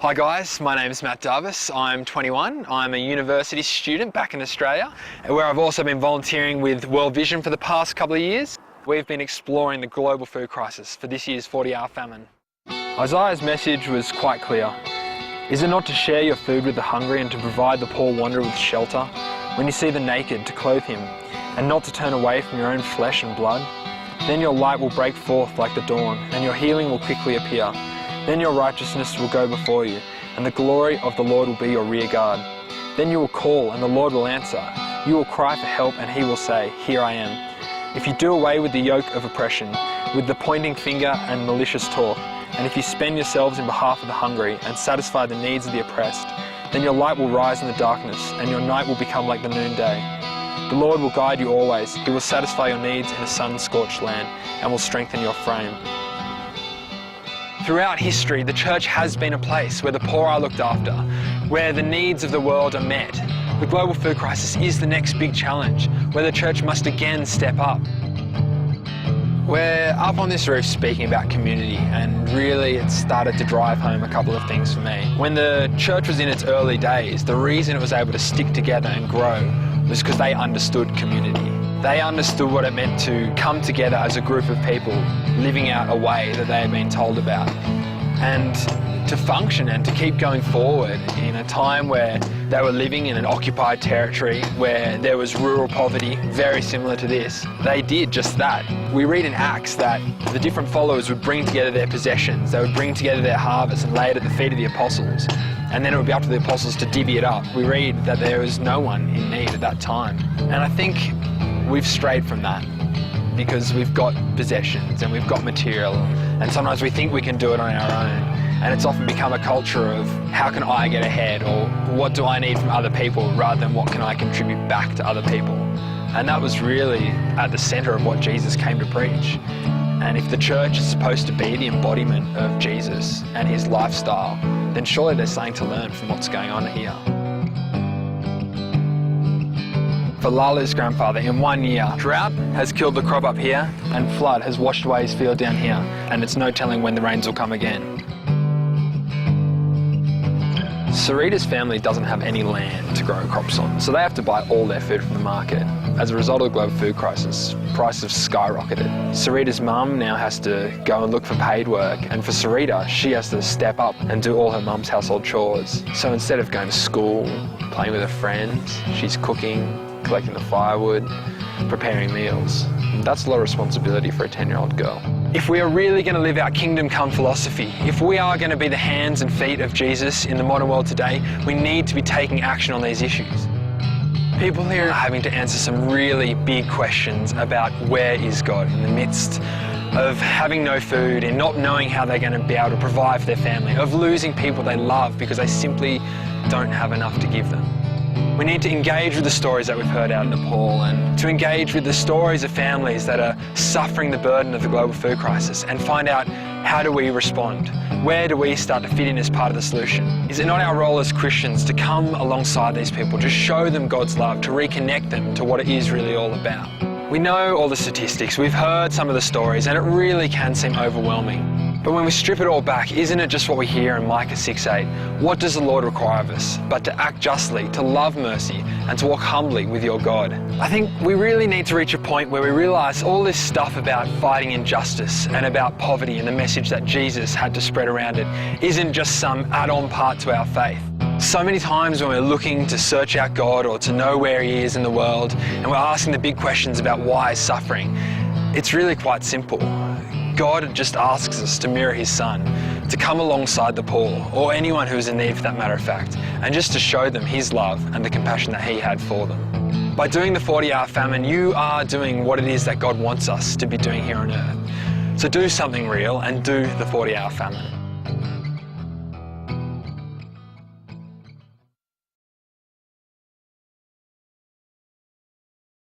Hi guys, my name is Matt Darvas. I'm 21. I'm a university student back in Australia, where I've also been volunteering with World Vision for the past couple of years. We've been exploring the global food crisis for this year's 40-hour famine. Isaiah's message was quite clear. Is it not to share your food with the hungry and to provide the poor wanderer with shelter? When you see the naked, to clothe him, and not to turn away from your own flesh and blood? Then your light will break forth like the dawn, and your healing will quickly appear. Then your righteousness will go before you, and the glory of the Lord will be your rear guard. Then you will call, and the Lord will answer. You will cry for help, and he will say, Here I am. If you do away with the yoke of oppression, with the pointing finger and malicious talk, and if you spend yourselves in behalf of the hungry and satisfy the needs of the oppressed, then your light will rise in the darkness, and your night will become like the noonday. The Lord will guide you always. He will satisfy your needs in a sun-scorched land, and will strengthen your frame. Throughout history, the church has been a place where the poor are looked after, where the needs of the world are met. The global food crisis is the next big challenge, where the church must again step up. We're up on this roof speaking about community, and really it started to drive home a couple of things for me. When the church was in its early days, the reason it was able to stick together and grow was because they understood community. They understood what it meant to come together as a group of people, living out a way that they had been told about, and to function and to keep going forward in a time where they were living in an occupied territory, where there was rural poverty, very similar to this. They did just that. We read in Acts that the different followers would bring together their possessions, they would bring together their harvest and lay it at the feet of the apostles, and then it would be up to the apostles to divvy it up. We read that there was no one in need at that time. And I think we've strayed from that because we've got possessions and we've got material, and sometimes we think we can do it on our own, and it's often become a culture of how can I get ahead, or what do I need from other people, rather than what can I contribute back to other people. And that was really at the centre of what Jesus came to preach. And if the church is supposed to be the embodiment of Jesus and his lifestyle, then surely there's something to learn from what's going on here. For Lala's grandfather, in 1 year, drought has killed the crop up here, and flood has washed away his field down here, and it's no telling when the rains will come again. Sarita's family doesn't have any land to grow crops on, so they have to buy all their food from the market. As a result of the global food crisis, prices have skyrocketed. Sarita's mum now has to go and look for paid work, and for Sarita, she has to step up and do all her mum's household chores. So instead of going to school, playing with her friends, she's cooking, collecting the firewood, preparing meals. That's a lot of responsibility for a 10-year-old girl. If we are really going to live our kingdom come philosophy, if we are going to be the hands and feet of Jesus in the modern world today, we need to be taking action on these issues. People here are having to answer some really big questions about where is God in the midst of having no food and not knowing how they're going to be able to provide for their family, of losing people they love because they simply don't have enough to give them. We need to engage with the stories that we've heard out in Nepal, and to engage with the stories of families that are suffering the burden of the global food crisis, and find out, how do we respond? Where do we start to fit in as part of the solution? Is it not our role as Christians to come alongside these people, to show them God's love, to reconnect them to what it is really all about? We know all the statistics, we've heard some of the stories, and it really can seem overwhelming. But when we strip it all back, isn't it just what we hear in Micah 6:8? What does the Lord require of us? But to act justly, to love mercy, and to walk humbly with your God. I think we really need to reach a point where we realise all this stuff about fighting injustice and about poverty and the message that Jesus had to spread around it isn't just some add-on part to our faith. So many times when we're looking to search out God or to know where he is in the world, and we're asking the big questions about why is suffering, it's really quite simple. God just asks us to mirror his son, to come alongside the poor, or anyone who is in need for that matter of fact, and just to show them his love and the compassion that he had for them. By doing the 40-hour famine, you are doing what it is that God wants us to be doing here on earth. So do something real and do the 40-hour famine.